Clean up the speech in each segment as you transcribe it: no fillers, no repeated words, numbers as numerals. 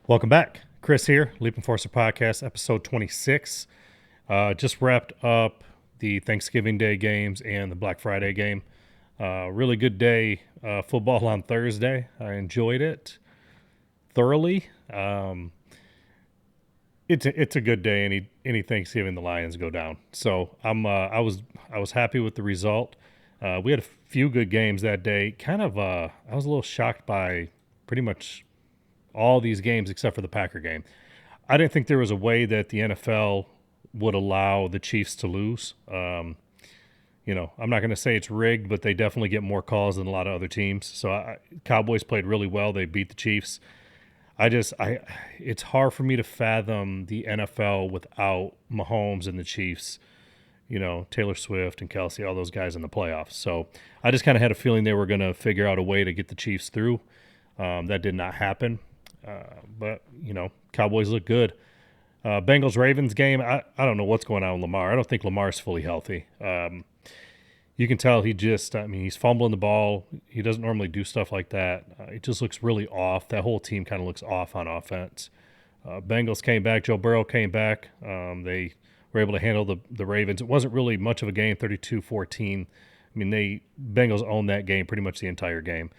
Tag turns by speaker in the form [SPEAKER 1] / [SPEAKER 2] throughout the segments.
[SPEAKER 1] Welcome back. Chris here, Leap Enforcer Podcast, episode 26. Just wrapped up the Thanksgiving Day games and the Black Friday game. Really good day football on Thursday. I enjoyed it thoroughly. It's a good day any Thanksgiving the Lions go down. So I was happy with the result. We had a few good games that day. I was a little shocked by pretty much all these games except for the Packer game. I didn't think there was a way that the NFL would allow the Chiefs to lose. I'm not going to say it's rigged, but they definitely get more calls than a lot of other teams. So Cowboys played really well. They beat the Chiefs. It's hard for me to fathom the NFL without Mahomes and the Chiefs, Taylor Swift and Kelsey, all those guys in the playoffs. So I just kind of had a feeling they were going to figure out a way to get the Chiefs through. That did not happen. But Cowboys look good. Bengals-Ravens game, I don't know what's going on with Lamar. I don't think Lamar's fully healthy. You can tell he's fumbling the ball. He doesn't normally do stuff like that. It just looks really off. That whole team kind of looks off on offense. Bengals came back. Joe Burrow came back. They were able to handle the Ravens. It wasn't really much of a game, 32-14. Bengals owned that game pretty much the entire game.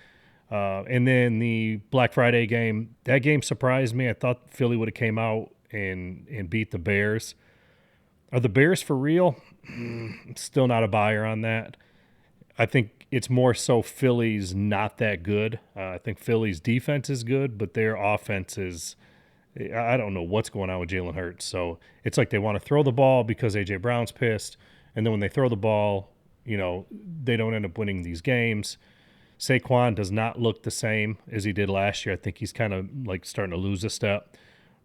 [SPEAKER 1] And then the Black Friday game, that game surprised me. I thought Philly would have came out and beat the Bears. Are the Bears for real? Still not a buyer on that. I think it's more so Philly's not that good. I think Philly's defense is good, but their offense is – I don't know what's going on with Jalen Hurts. So it's like they want to throw the ball because A.J. Brown's pissed, and then when they throw the ball, they don't end up winning these games. Saquon does not look the same as he did last year. I think he's kind of like starting to lose a step.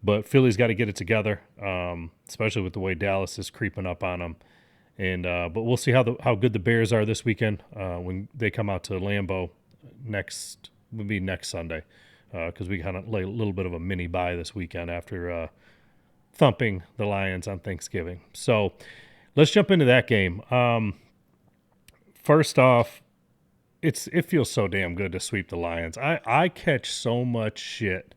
[SPEAKER 1] But Philly's got to get it together, especially with the way Dallas is creeping up on them. And but we'll see how good the Bears are this weekend when they come out to Lambeau next Sunday, because we kind of lay a little bit of a mini bye this weekend after thumping the Lions on Thanksgiving. So let's jump into that game. First off, it feels so damn good to sweep the Lions. I catch so much shit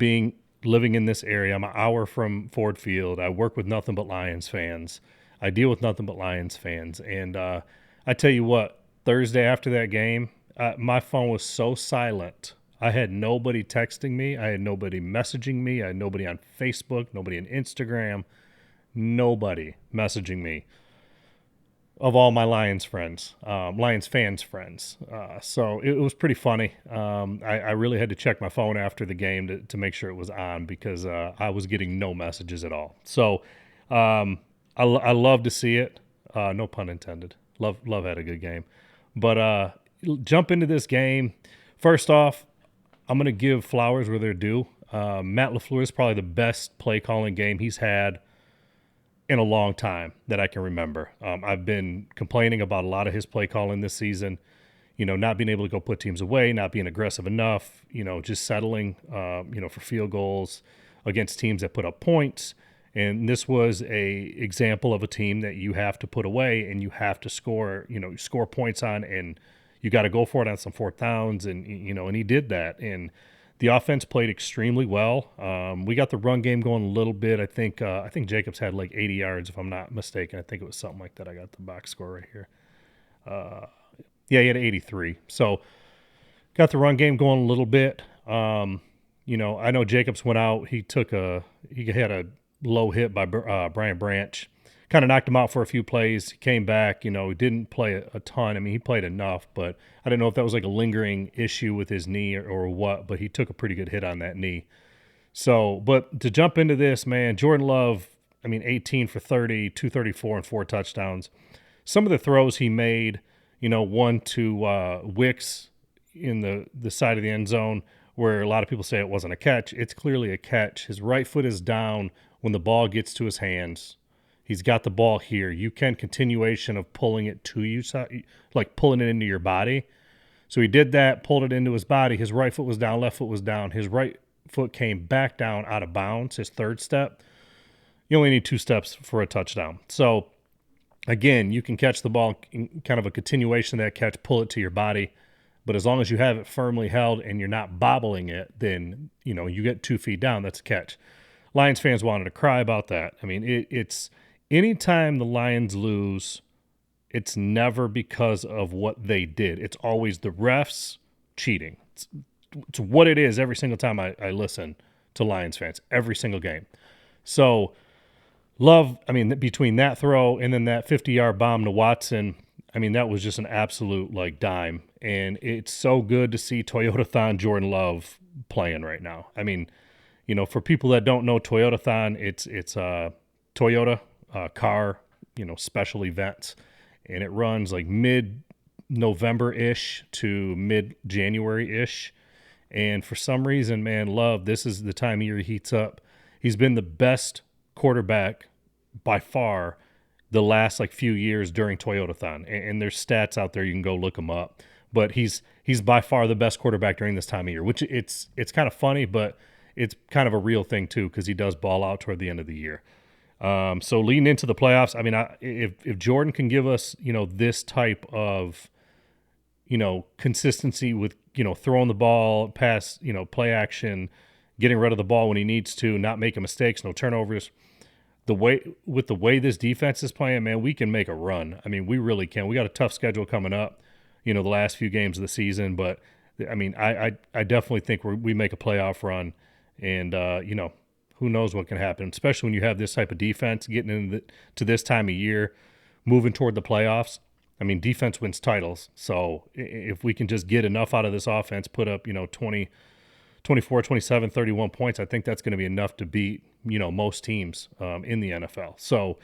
[SPEAKER 1] living in this area. I'm an hour from Ford Field. I work with nothing but Lions fans. I deal with nothing but Lions fans. And I tell you what, Thursday after that game, my phone was so silent. I had nobody texting me. I had nobody messaging me. I had nobody on Facebook, nobody on Instagram, nobody messaging me. Of all my Lions fans friends. So it was pretty funny. I really had to check my phone after the game to make sure it was on because I was getting no messages at all. So I love to see it. No pun intended. Love had a good game. But jump into this game. First off, I'm going to give flowers where they're due. Matt LaFleur is probably the best play calling game he's had in a long time that I can remember. I've been complaining about a lot of his play calling this season, not being able to go put teams away, not being aggressive enough, just settling, for field goals against teams that put up points. And this was a example of a team that you have to put away and you have to score points on, and you got to go for it on some fourth downs. And, and he did that. And the offense played extremely well. We got the run game going a little bit. I think Jacobs had like 80 yards, if I'm not mistaken. I think it was something like that. I got the box score right here. He had 83. So got the run game going a little bit. I know Jacobs went out. He had a low hit by Brian Branch. Kind of knocked him out for a few plays. He came back, he didn't play a ton. He played enough, but I don't know if that was like a lingering issue with his knee or what, but he took a pretty good hit on that knee. So, but to jump into this, man, Jordan Love, 18 for 30, 234 and 4 touchdowns. Some of the throws he made, one to Wicks in the side of the end zone where a lot of people say it wasn't a catch. It's clearly a catch. His right foot is down when the ball gets to his hands. He's got the ball here. You can continuation of pulling it to you, like pulling it into your body. So he did that, pulled it into his body. His right foot was down, left foot was down. His right foot came back down out of bounds, his third step. You only need 2 steps for a touchdown. So, again, you can catch the ball in kind of a continuation of that catch, pull it to your body. But as long as you have it firmly held and you're not bobbling it, then, you get 2 feet down, that's a catch. Lions fans wanted to cry about that. I mean, it's anytime the Lions lose, it's never because of what they did. It's always the refs cheating. It's what it is every single time I listen to Lions fans, every single game. So, Love, I mean, between that throw and then that 50-yard bomb to Watson, I mean, that was just an absolute, dime. And it's so good to see Toyotathon Jordan Love playing right now. I mean, for people that don't know Toyotathon, it's Toyota car, special events. And it runs like mid-November-ish to mid-January-ish. And for some reason, man, Love, this is the time of year he heats up. He's been the best quarterback by far the last few years during Toyotathon. And there's stats out there, you can go look them up. But he's by far the best quarterback during this time of year, which it's kind of funny, but it's kind of a real thing too, because he does ball out toward the end of the year. So leading into the playoffs, I mean, if Jordan can give us, this type of, consistency with, throwing the ball, pass, play action, getting rid of the ball when he needs to, not making mistakes, no turnovers. The way this defense is playing, man, we can make a run. I mean, we really can. We got a tough schedule coming up, the last few games of the season, but I mean, I definitely think we make a playoff run, and who knows what can happen, especially when you have this type of defense getting into this time of year, moving toward the playoffs. I mean, defense wins titles. So if we can just get enough out of this offense, put up, 20, 24, 27, 31 points, I think that's going to be enough to beat, most teams in the NFL. So,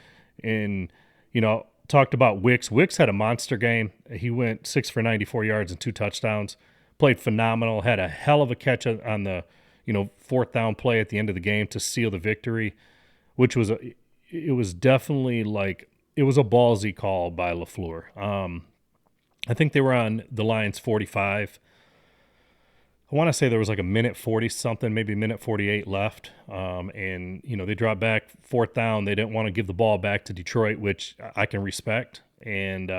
[SPEAKER 1] talked about Wicks. Wicks had a monster game. He went 6 for 94 yards and 2 touchdowns, played phenomenal, had a hell of a catch on the, 4th down play at the end of the game to seal the victory, which was it was definitely it was a ballsy call by LaFleur. I think they were on the Lions 45. I want to say there was a minute 40 something, maybe minute 48 left. And, they dropped back 4th down. They didn't want to give the ball back to Detroit, which I can respect. And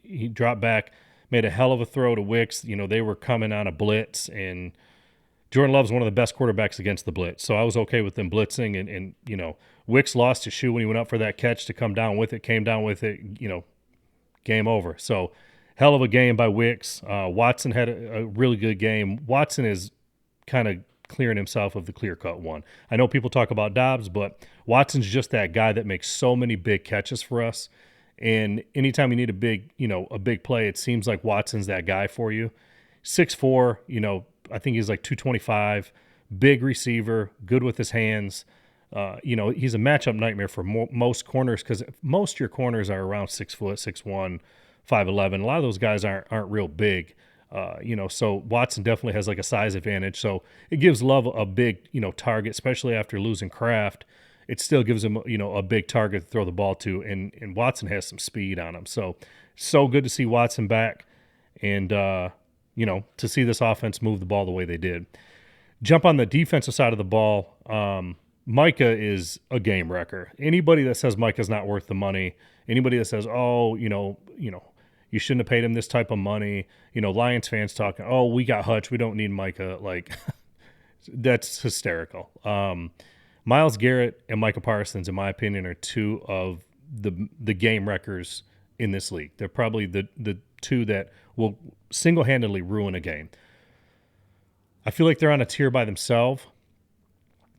[SPEAKER 1] he dropped back, made a hell of a throw to Wicks. They were coming on a blitz, and Jordan Love's one of the best quarterbacks against the blitz. So I was okay with them blitzing. And Wicks lost his shoe when he went up for that catch to come down with it, came down with it, game over. So hell of a game by Wicks. Watson had a really good game. Watson is kind of clearing himself of the clear-cut one. I know people talk about Dobbs, but Watson's just that guy that makes so many big catches for us. And anytime you need a big play, it seems like Watson's that guy for you. 6'4", I think he's 225, big receiver, good with his hands. He's a matchup nightmare for most corners, because most of your corners are around 6 foot, 6'1", 5'11". A lot of those guys aren't real big. So Watson definitely has a size advantage. So it gives Love a big, target, especially after losing Kraft. It still gives him, a big target to throw the ball to, and Watson has some speed on him. So good to see Watson back, and, to see this offense move the ball the way they did. Jump on the defensive side of the ball. Micah is a game wrecker. Anybody that says Micah's not worth the money, anybody that says, you shouldn't have paid him this type of money, Lions fans talking, we got Hutch, we don't need Micah, that's hysterical. Myles Garrett and Micah Parsons, in my opinion, are two of the game wreckers in this league. They're probably the two that will single-handedly ruin a game. I feel like they're on a tier by themselves.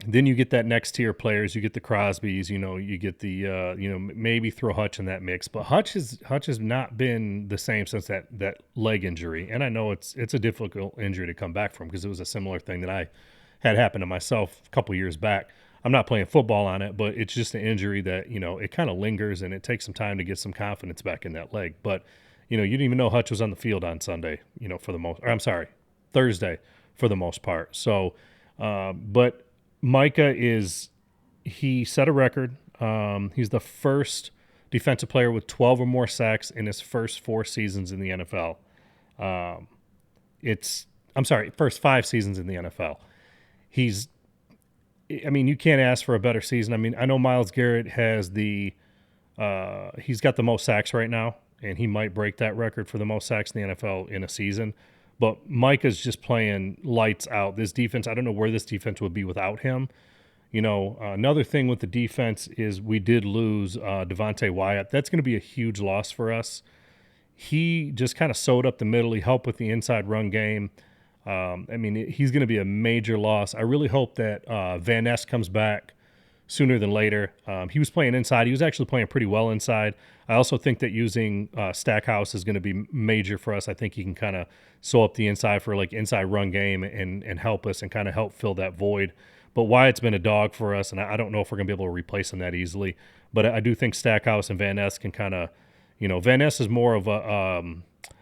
[SPEAKER 1] Then you get that next tier players. You get the Crosbys. You get the maybe throw Hutch in that mix. But Hutch has not been the same since that leg injury. And I know it's a difficult injury to come back from, because it was a similar thing that I had happen to myself a couple years back. I'm not playing football on it, but it's just an injury that it kind of lingers, and it takes some time to get some confidence back in that leg. But you didn't even know Hutch was on the field on Sunday. Thursday for the most part. So, but Micah he set a record. He's the first defensive player with 12 or more sacks in his first 4 seasons in the NFL. First 5 seasons in the NFL. You can't ask for a better season. I know Myles Garrett has he's got the most sacks right now, and he might break that record for the most sacks in the NFL in a season. But Micah's just playing lights out. This defense, I don't know where this defense would be without him. Another thing with the defense is we did lose Devontae Wyatt. That's going to be a huge loss for us. He just kind of sewed up the middle. He helped with the inside run game. He's going to be a major loss. I really hope that Van Ness comes back sooner than later. He was playing inside. He was actually playing pretty well inside. I also think that using Stackhouse is going to be major for us. I think he can kind of sew up the inside for like inside run game and help us and kind of help fill that void. But Wyatt's been a dog for us, and I don't know if we're going to be able to replace him that easily. But I do think Stackhouse and Van Ness can kind of, Van Ness is more of a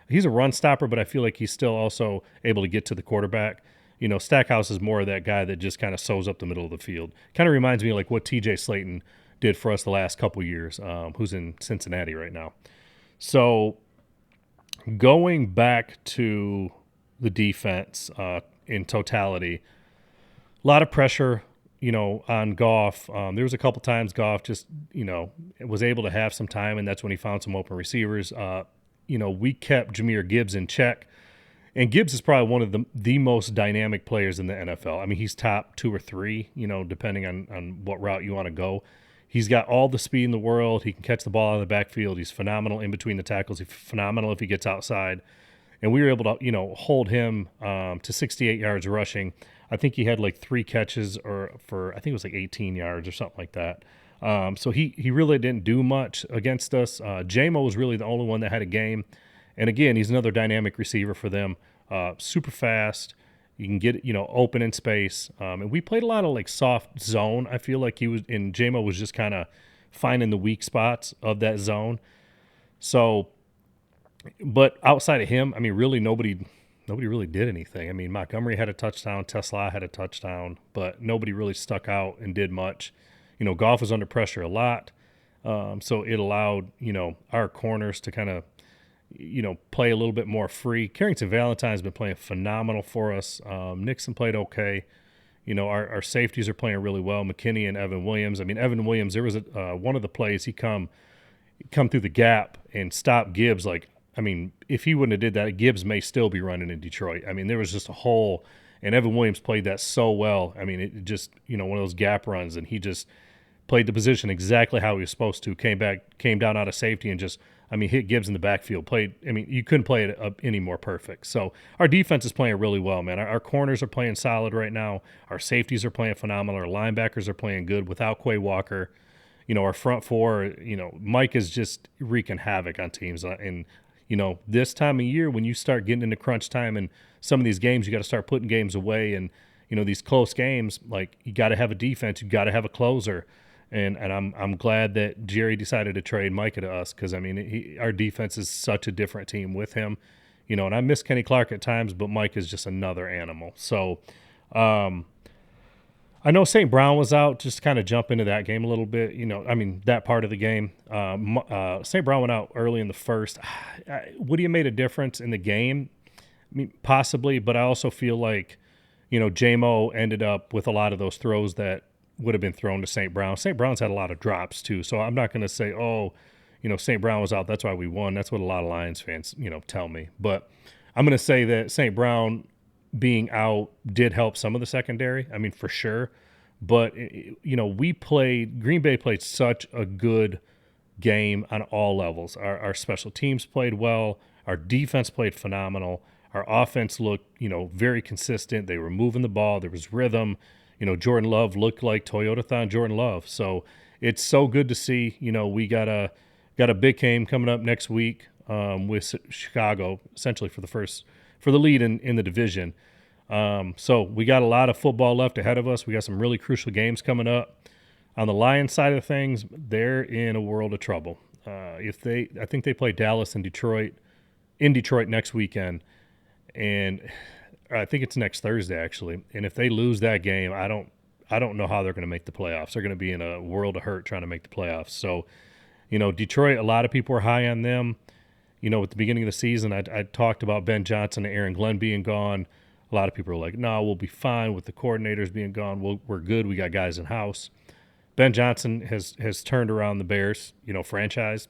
[SPEAKER 1] he's a run stopper, but I feel like he's still also able to get to the quarterback. Stackhouse is more of that guy that just kind of sews up the middle of the field. Kind of reminds me of like what TJ Slayton did for us the last couple years, who's in Cincinnati right now. So going back to the defense in totality, a lot of pressure, on Goff. There was a couple times Goff just, was able to have some time, and that's when he found some open receivers. We kept Jahmyr Gibbs in check, and Gibbs is probably one of the most dynamic players in the NFL. I mean, he's top 2 or 3, depending on what route you want to go. He's got all the speed in the world. He can catch the ball out of the backfield. He's phenomenal in between the tackles. He's phenomenal if he gets outside. And we were able to, hold him to 68 yards rushing. I think he had like 3 catches for I think it was like 18 yards or something like that. So he really didn't do much against us. J-Mo was really the only one that had a game. And again, he's another dynamic receiver for them. Super fast. You can get open in space. And we played a lot of like soft zone. I feel like J-Mo was just kind of finding the weak spots of that zone. So, but outside of him, really nobody really did anything. I mean, Montgomery had a touchdown, Tesla had a touchdown, but nobody really stuck out and did much. Goff was under pressure a lot, so it allowed, our corners to kind of, play a little bit more free. Carrington Valentine's been playing phenomenal for us. Nixon played okay. Our safeties are playing really well, McKinney and Evan Williams. Evan Williams, there was one of the plays he come through the gap and stop Gibbs like, if he wouldn't have did that, Gibbs may still be running in Detroit. There was just a hole, and Evan Williams played that so well. It just, one of those gap runs, and he just played the position exactly how he was supposed to. Came down out of safety and just, hit Gibbs in the backfield. You couldn't play it up any more perfect. So our defense is playing really well, man. Our corners are playing solid right now. Our safeties are playing phenomenal. Our linebackers are playing good without Quay Walker. Our front four, Mike is just wreaking havoc on teams. And this time of year when you start getting into crunch time and some of these games, you got to start putting games away. And, these close games, like you got to have a defense, you got to have a closer. And I'm glad that Jerry decided to trade Micah to us because, our defense is such a different team with him. And I miss Kenny Clark at times, but Mike is just another animal. So I know St. Brown was out, just to kind of jump into that game a little bit, that part of the game. St. Brown went out early in the first. Would he have made a difference in the game? Possibly, but I also feel like, J-Mo ended up with a lot of those throws that would have been thrown to St. Brown. St. Brown's had a lot of drops too, so I'm not going to say, St. Brown was out, that's why we won. That's what a lot of Lions fans, tell me. But I'm going to say that St. Brown being out did help some of the secondary, for sure. But, Green Bay played such a good game on all levels. Our special teams played well. Our defense played phenomenal. Our offense looked, very consistent. They were moving the ball. There was rhythm. Jordan Love looked like Toyotathon Jordan Love. So it's so good to see. We got a big game coming up next week with Chicago, essentially for the lead in the division. So we got a lot of football left ahead of us. We got some really crucial games coming up. On the Lions side of things, they're in a world of trouble. I think they play Dallas and Detroit next weekend, and I think it's next Thursday actually. And if they lose that game, I don't know how they're going to make the playoffs. They're going to be in a world of hurt trying to make the playoffs. So, Detroit, a lot of people were high on them. At the beginning of the season, I talked about Ben Johnson and Aaron Glenn being gone. A lot of people are like, no, we'll be fine with the coordinators being gone. We're good. We got guys in house. Ben Johnson has turned around the Bears, franchise.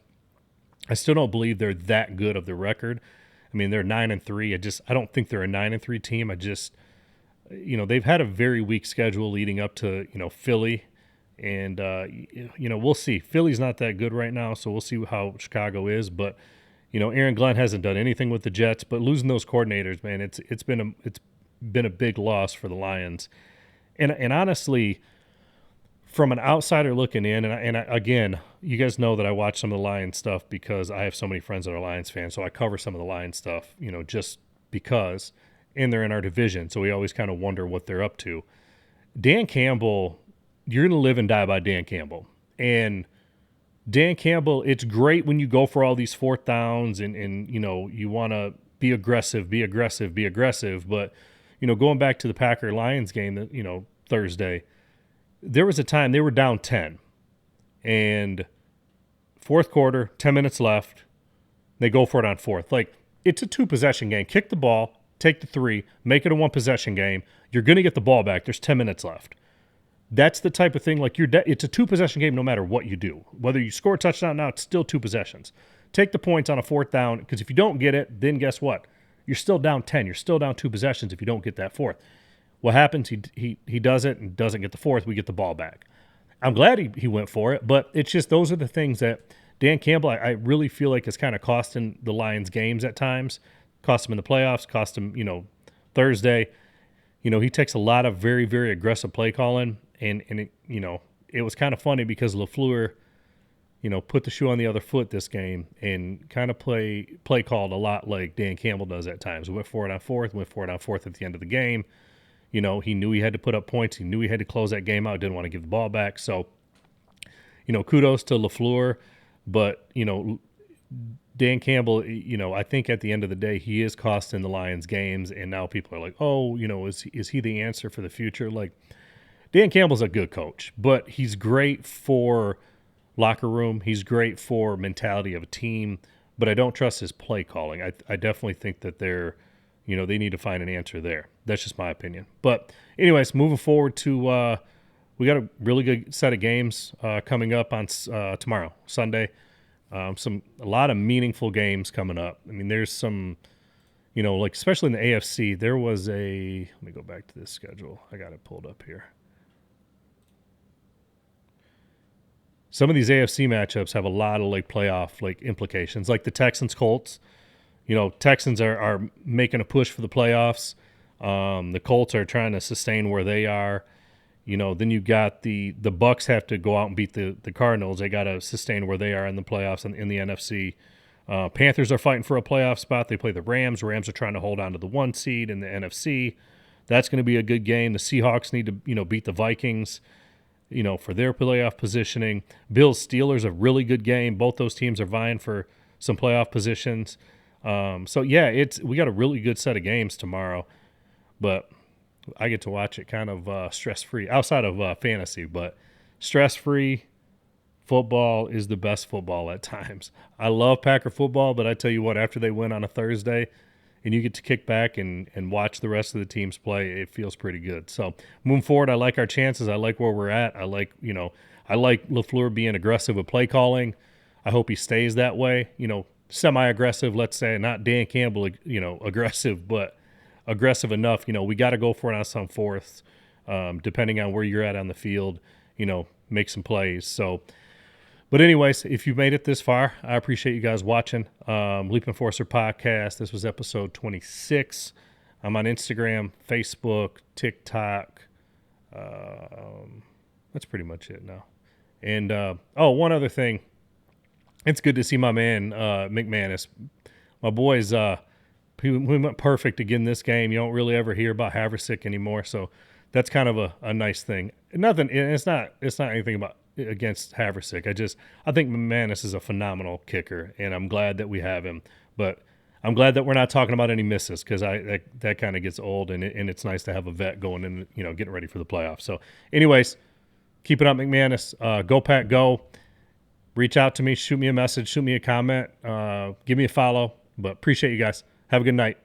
[SPEAKER 1] I still don't believe they're that good of the record. I mean, they're 9-3. I don't think they're a 9-3 team. They've had a very weak schedule leading up to, Philly. And, we'll see. Philly's not that good right now, so we'll see how Chicago is. But, Aaron Glenn hasn't done anything with the Jets. But losing those coordinators, man, it's been a big loss for the Lions. And honestly, from an outsider looking in, again, you guys know that I watch some of the Lions stuff because I have so many friends that are Lions fans, so I cover some of the Lions stuff, just because, and they're in our division, so we always kind of wonder what they're up to. Dan Campbell, you're going to live and die by Dan Campbell. And Dan Campbell, it's great when you go for all these fourth downs and you want to be aggressive, but, going back to the Packer-Lions game, Thursday, there was a time they were down 10, and fourth quarter, 10 minutes left, they go for it on fourth. Like, it's a two-possession game. Kick the ball, take the three, make it a one-possession game. You're going to get the ball back. There's 10 minutes left. That's the type of thing, like it's a two-possession game no matter what you do. Whether you score a touchdown now, it's still two possessions. Take the points on a fourth down, because if you don't get it, then guess what? You're still down 10. You're still down two possessions if you don't get that fourth. What happens? He does it and doesn't get the fourth. We get the ball back. I'm glad he went for it, but it's just those are the things that Dan Campbell, I really feel like is kind of costing the Lions games at times. Cost him in the playoffs, cost him, Thursday. He takes a lot of very, very aggressive play calling, and it was kind of funny because LaFleur, put the shoe on the other foot this game and kind of play called a lot like Dan Campbell does at times. Went for it on fourth at the end of the game. He knew he had to put up points. He knew he had to close that game out. Didn't want to give the ball back. So, kudos to LaFleur. But, Dan Campbell, I think at the end of the day, he is costing the Lions games. And now people are like, oh, is he the answer for the future? Like, Dan Campbell's a good coach, but he's great for locker room. He's great for mentality of a team. But I don't trust his play calling. I definitely think that they need to find an answer there. That's just my opinion. But anyways, moving forward to we got a really good set of games coming up on tomorrow, Sunday. A lot of meaningful games coming up. I mean, there's some, like especially in the AFC, there was let me go back to this schedule. I got it pulled up here. Some of these AFC matchups have a lot of playoff implications, like the Texans-Colts. Texans are making a push for the playoffs. The Colts are trying to sustain where they are. Then you got the Bucs have to go out and beat the Cardinals. They got to sustain where they are in the playoffs in the NFC. Panthers are fighting for a playoff spot. They play the Rams. Rams are trying to hold on to the 1 seed in the NFC. That's going to be a good game. The Seahawks need to beat the Vikings, for their playoff positioning. Bills-Steelers, a really good game. Both those teams are vying for some playoff positions. We got a really good set of games tomorrow, but I get to watch it kind of stress-free outside of fantasy, but stress-free football is the best football at times. I love Packer football, but I tell you what, after they win on a Thursday and you get to kick back and watch the rest of the teams play, it feels pretty good. So moving forward, I like our chances. I like where we're at. I like LaFleur being aggressive with play calling. I hope he stays that way, semi-aggressive, let's say, not Dan Campbell, aggressive, but aggressive enough. We got to go for it on some fourths, depending on where you're at on the field, make some plays. So, but anyways, if you've made it this far, I appreciate you guys watching. Leap Enforcer Podcast. This was episode 26. I'm on Instagram, Facebook, TikTok. That's pretty much it now. And, one other thing. It's good to see my man, McManus. My boys, we went perfect again this game. You don't really ever hear about Haversick anymore, so that's kind of a nice thing. Nothing. It's not anything against Haversick. I think McManus is a phenomenal kicker, and I'm glad that we have him. But I'm glad that we're not talking about any misses, because that kind of gets old, and it's nice to have a vet going in, getting ready for the playoffs. So, anyways, keep it up, McManus. Go Pack, go. Reach out to me, shoot me a message, shoot me a comment, give me a follow. But appreciate you guys. Have a good night.